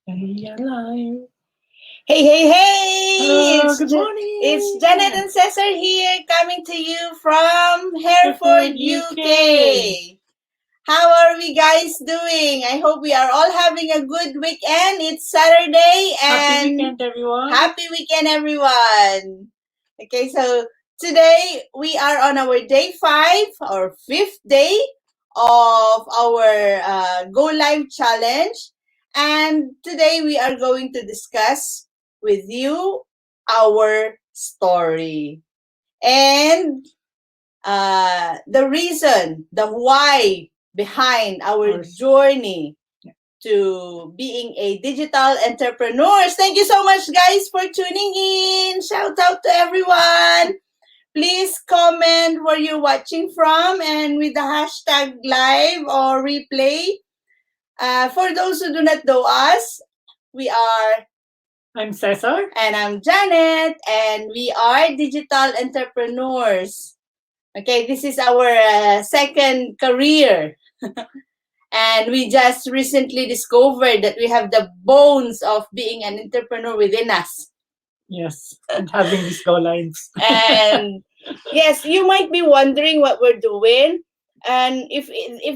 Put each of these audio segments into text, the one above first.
Hey, alive. Hey, hey, hey! Hello, good It's Janet morning. and Cesar here, coming to you from Hereford, Hereford, UK. UK. How are we guys doing? I hope we are all having a good weekend. It's Saturday Happy and weekend, everyone. happy weekend, everyone. Okay, so today we are on our day 5 or 5th day of our Go Live challenge. And today we are going to discuss with you our story. And the reason, the why behind our Our journey to being a digital entrepreneurs. Thank you so much, guys, for tuning in. Shout out to everyone. Please comment where you're watching from and with the hashtag live or replay. For those who do not know us, we are, I'm Cesar. and I'm Janet, and we are digital entrepreneurs. Okay, this is our second career. And we just recently discovered that we have the bones of being an entrepreneur within us. Yes, and having these go lives. And yes, you might be wondering what we're doing. And if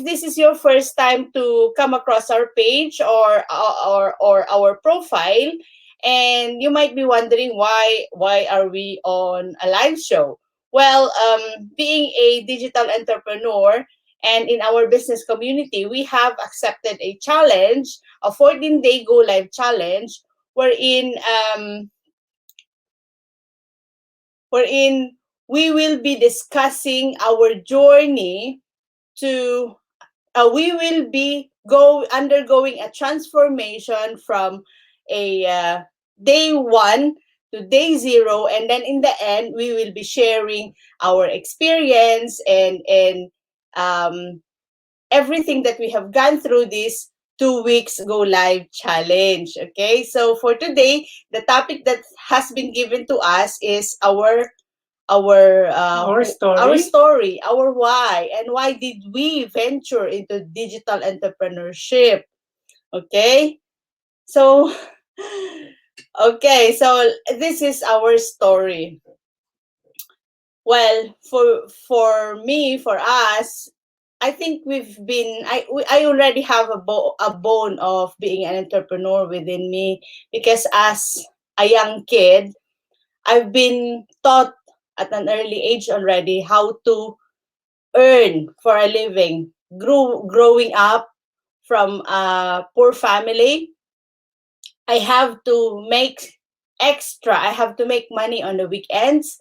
this is your first time to come across our page or our profile, and you might be wondering why are we on a live show? Well, being a digital entrepreneur and in our business community, we have accepted a challenge, a 14-day go live challenge, wherein wherein we will be discussing our journey to we will be undergoing a transformation from a day 1 to day 0, and then in the end we will be sharing our experience and um, everything that we have gone through this 2 weeks go live challenge. Okay, so for today the topic that has been given to us is Our our story. story, our why, and why did we venture into digital entrepreneurship? Okay, so okay, so this is our story. Well, for me, for us, I think I already have a bone of being an entrepreneur within me, because as a young kid, I've been taught at an early age already how to earn for a living. Growing up from a poor family, I have to make extra. I have to make money on the weekends.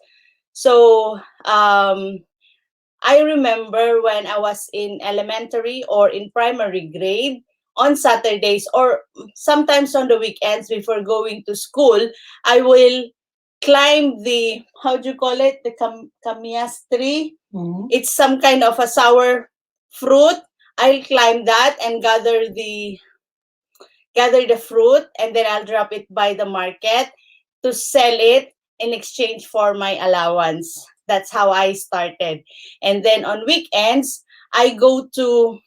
So I remember when I was in elementary or in primary grade, on Saturdays or sometimes on the weekends before going to school, I will climb the, how do you call it, the kamias tree. Mhm. It's some kind of a sour fruit. I'll climb that and gather the fruit, and then I'll drop it by the market to sell it in exchange for my allowance. That's how I started. And then on weekends, I go to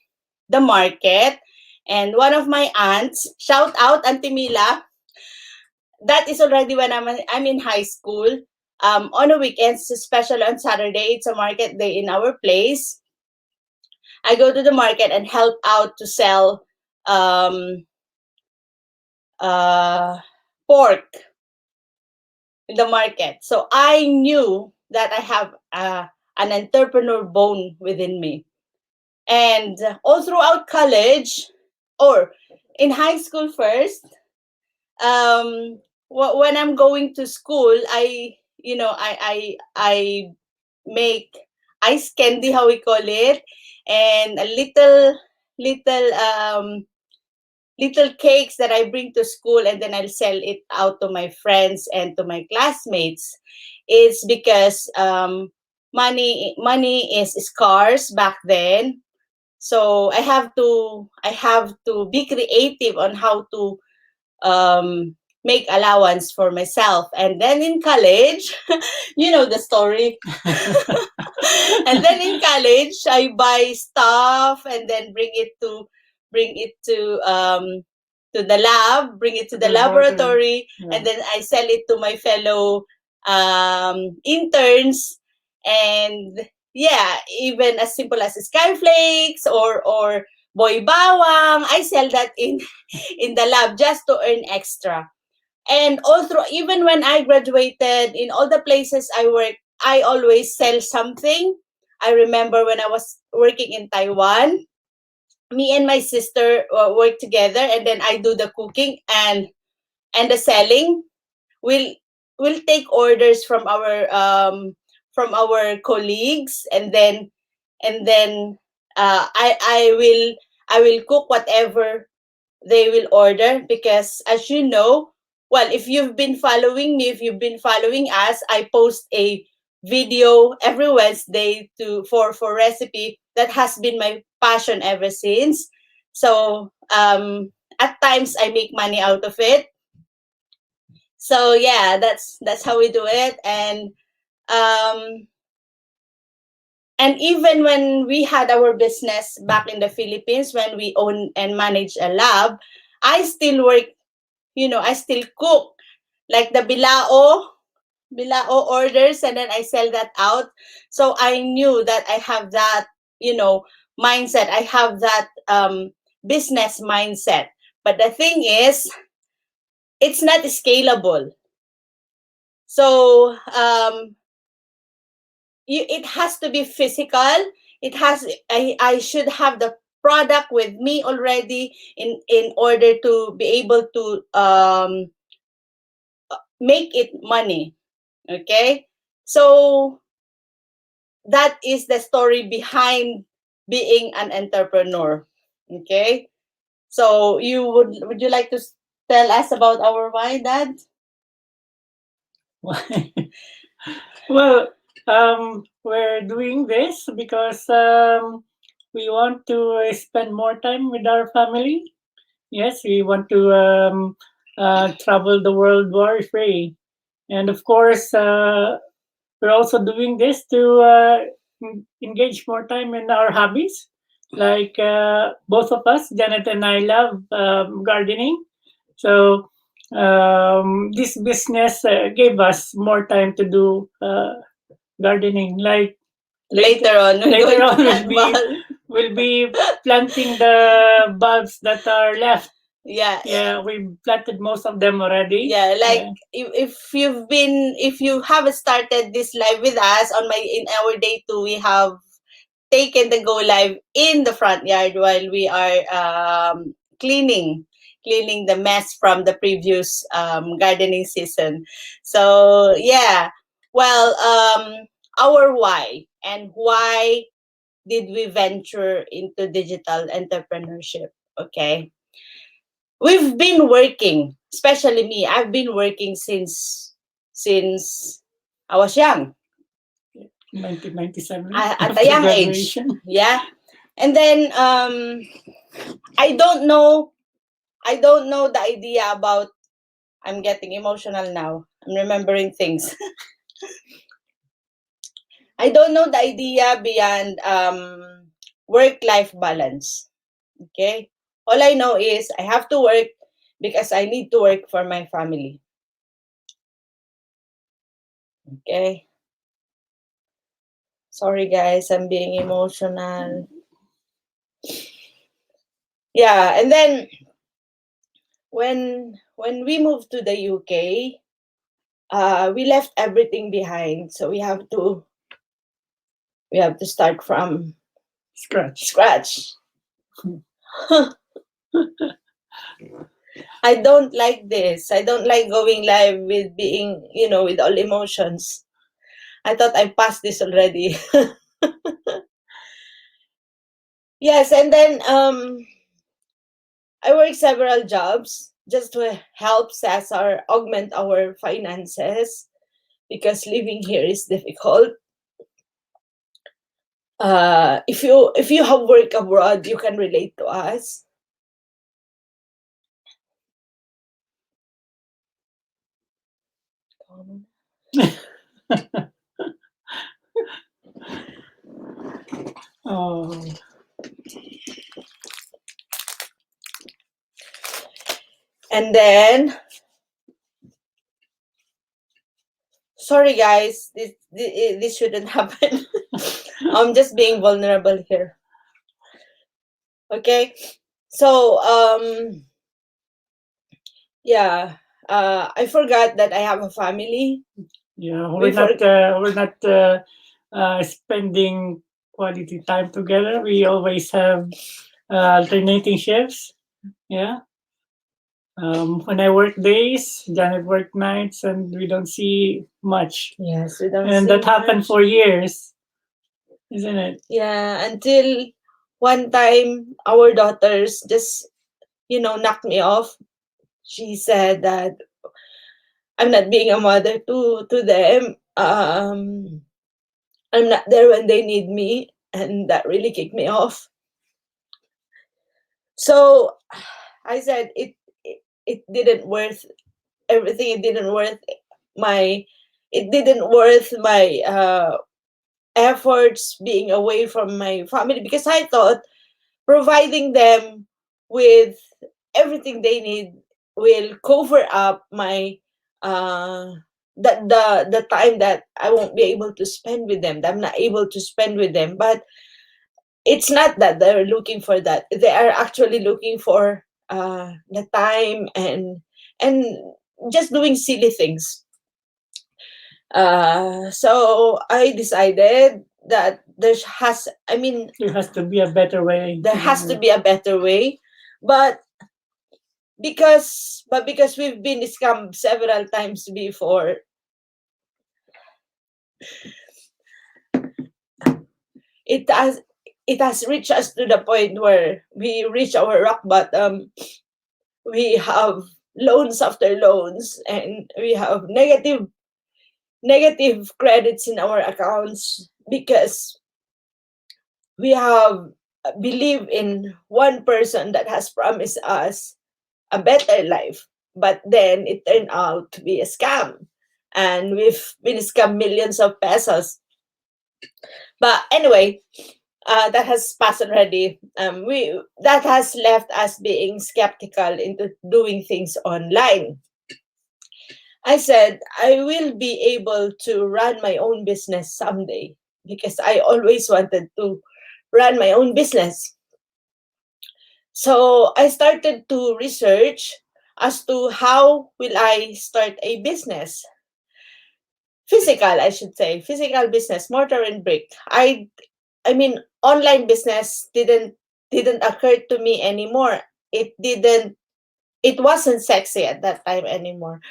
the market, and one of my aunts, shout out Auntie Mila, that is already when I'm in high school. On the weekends, especially on Saturday, it's a market day in our place. I go to the market and help out to sell um, uh, pork in the market. So I knew that I have an entrepreneur bone within me. And all throughout college, or in high school first, when I'm going to school, I make ice candy, how we call it, and a little little cakes that I bring to school, and then I'll sell it out to my friends and to my classmates. It's because money is scarce back then. So I have to be creative on how to make allowance for myself. And then in college, you know the story. And then in college, I buy stuff and then bring it to to the lab, bring it to the laboratory, and then I sell it to my fellow interns. And yeah, even as simple as Skyflakes or Boy Bawang, I sell that in the lab just to earn extra. And also, even when I graduated, in all the places I work, I always sell something. I remember when I was working in Taiwan, me and my sister work together, and then I do the cooking and the selling. We'll take orders from our colleagues, and then I will cook whatever they will order, because as you know, well, if you've been following me, if you've been following us, I post a video every Wednesday for recipe. That has been my passion ever since. So at times I make money out of it. So yeah, that's how we do it. And even when we had our business back in the Philippines, when we own and manage a lab, I still work, I still cook. Like the bilao orders, and then I sell that out. So I knew that I have that, mindset. I have that business mindset. But the thing is, it's not scalable. So it has to be physical. I should have the product with me already in order to be able to make it money. Okay, so that is the story behind being an entrepreneur. Okay, so would you like to tell us about our why, Dad? Well, we're doing this because we want to spend more time with our family. Yes, we want to travel the world worry-free. And of course, we're also doing this to engage more time in our hobbies. Like both of us, Janet and I, love gardening. So this business gave us more time to do gardening. Like Later on, we'll be planting the bulbs that are left. Yeah, we planted most of them already. Yeah, like if you have started this live with us in our day 2, we have taken the go live in the front yard while we are cleaning the mess from the previous gardening season. So yeah, well, our why, and why did we venture into digital entrepreneurship? Okay, we've been working, especially me. I've been working since I was young. 1997. At a young age. Yeah. And then I don't know the idea about, I'm getting emotional now. I'm remembering things. I don't know the idea beyond work-life balance. Okay? All I know is I have to work because I need to work for my family. Okay? Sorry guys, I'm being emotional. Yeah, and then when we moved to the UK, we left everything behind. So we have to start from scratch. I don't like this. I don't like going live with being, with all emotions. I thought I passed this already. Yes, and then I work several jobs just to help Cesar augment our finances, because living here is difficult. If you have work abroad, you can relate to us. Oh. And then, sorry guys, this shouldn't happen. I'm just being vulnerable here. Okay, so yeah, I forgot that I have a family. Yeah, We for we're not spending quality time together. We always have alternating shifts. Yeah. When I work days, Janet work nights, and we don't see much. Yes, we don't And see that happened much. for years, isn't it? Yeah, until one time our daughters just, knocked me off. She said that I'm not being a mother to them. I'm not there when they need me, and that really kicked me off. So I said it didn't worth everything. My it didn't worth my efforts being away from my family, because I thought providing them with everything they need will cover up my uh the time that I won't be able to spend with them, that I'm not able to spend with them. But it's not that they're looking for that. They are actually looking for the time and just doing silly things. So I decided that There has to be a better way. there has to be a better way. But because we've been scammed several times before, it has it has reached us to the point where we reach our rock bottom. We have loans after loans, and we have negative credits in our accounts because we have believe in one person that has promised us a better life, but then it turned out to be a scam, and we've been scammed millions of pesos. But anyway, that has passed already. We That has left us being skeptical into doing things online. I said I will be able to run my own business someday, because I always wanted to run my own business. So I started to research as to how will I start a business. Physical, I should say, physical business, mortar and brick. I mean, online business didn't occur to me anymore. It wasn't sexy at that time anymore.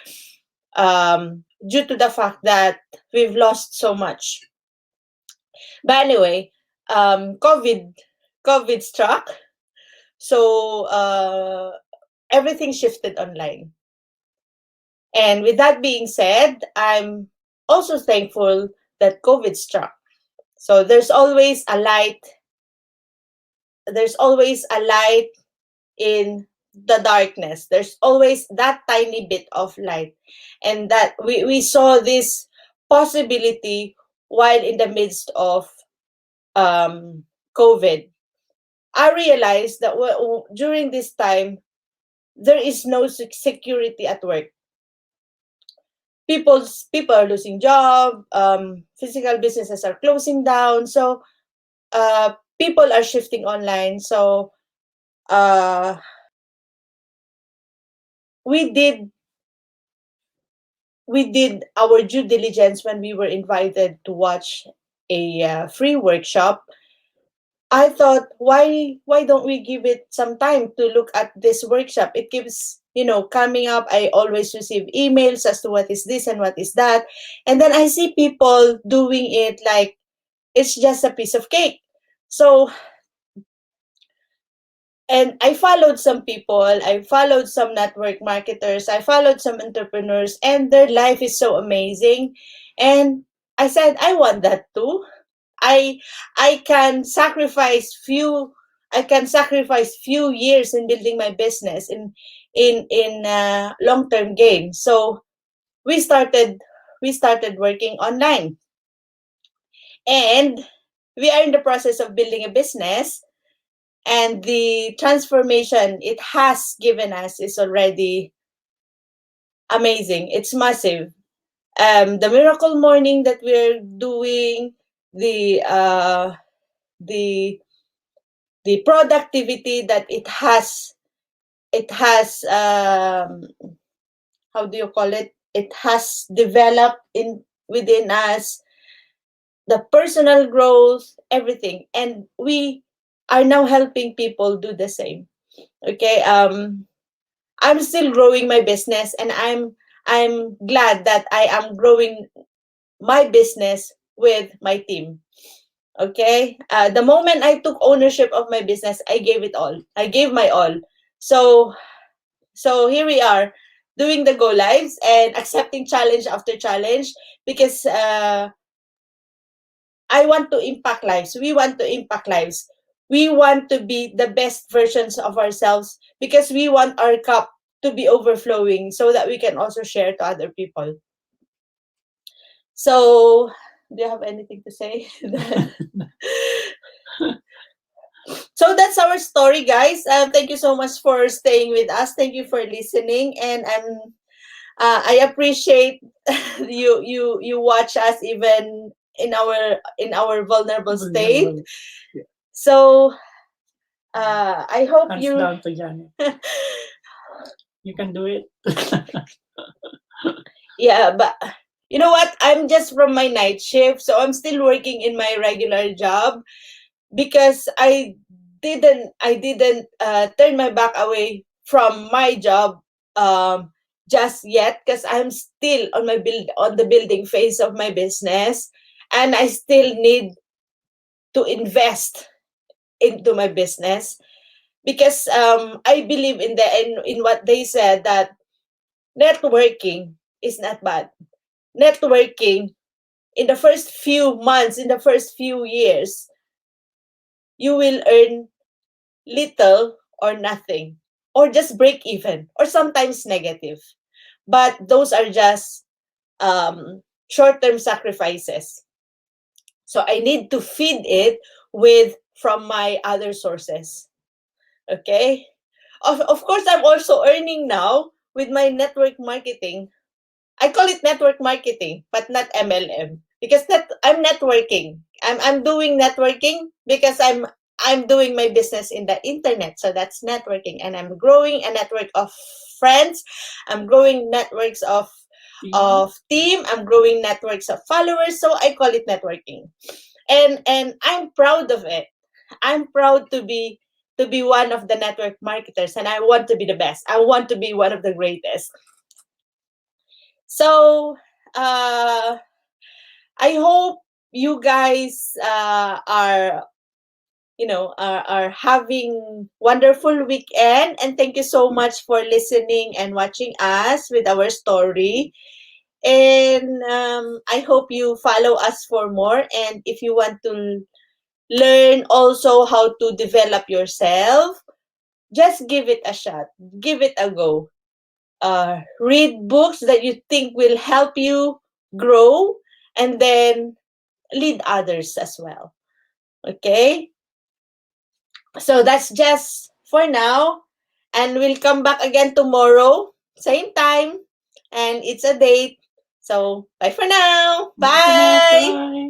Due to the fact that we've lost so much. But anyway, COVID struck, so everything shifted online. And with that being said, I'm also thankful that COVID struck. So there's always a light in the darkness. There's always that tiny bit of light. And that we saw this possibility while in the midst of um, COVID. I realized that during this time, there is no security at work. People are losing job. Physical businesses are closing down. So people are shifting online. So uh, we did we did our due diligence when we were invited to watch a free workshop. I thought, why don't we give it some time to look at this workshop? It keeps, coming up. I always receive emails as to what is this and what is that. And then I see people doing it like it's just a piece of cake. So, and I followed some people, I followed some network marketers, I followed some entrepreneurs, and their life is so amazing. And I said, I want that too. I I can sacrifice few I can sacrifice few years in building my business in long term gain. So we started we started working online, and we are in the process of building a business. and the transformation it has given us is already amazing. It's massive. The miracle morning that we're doing, the uh, the the productivity that it has how do you call it? It has developed in within us, the personal growth, everything, and we are now helping people do the same. Okay, I'm still growing my business, and I'm glad that I am growing my business with my team. Okay, the moment I took ownership of my business, I gave it all. I gave my all. So here we are, doing the go lives and accepting challenge after challenge, because I want to impact lives. We want to impact lives. We want to be the best versions of ourselves, because we want our cup to be overflowing so that we can also share to other people. So, do you have anything to say? So that's our story, guys. Thank you so much for staying with us. Thank you for listening, and I appreciate you watch us even in our vulnerable state. Yeah. So I hope Hands you down to Janet. You can do it. yeah, but you know what? I'm just from my night shift, so I'm still working in my regular job, because I didn't turn my back away from my job just yet, because I'm still on the building phase of my business, and I still need to invest into my business, because I believe in what they said, that networking is not bad. Networking, in the first few months, in the first few years, you will earn little or nothing, or just break even, or sometimes negative. But those are just short term sacrifices. So I need to feed it with from my other sources. Okay. Of course, I'm also earning now with my network marketing. I call it network marketing, but not MLM, because I'm networking. I'm doing networking because I'm doing my business in the internet. So that's networking, and I'm growing a network of friends. I'm growing networks of team. I'm growing networks of followers. So I call it networking, and I'm proud of it. I'm proud to be one of the network marketers, and I want to be the best. I want to be one of the greatest. So I hope you guys are are having wonderful weekend, and thank you so much for listening and watching us with our story. And I hope you follow us for more, and if you want to learn also how to develop yourself, just give it a shot, give it a go. Read books that you think will help you grow, and then lead others as well. Okay? So that's just for now. And we'll come back again tomorrow, same time. And it's a date. So bye for now. Bye. Bye.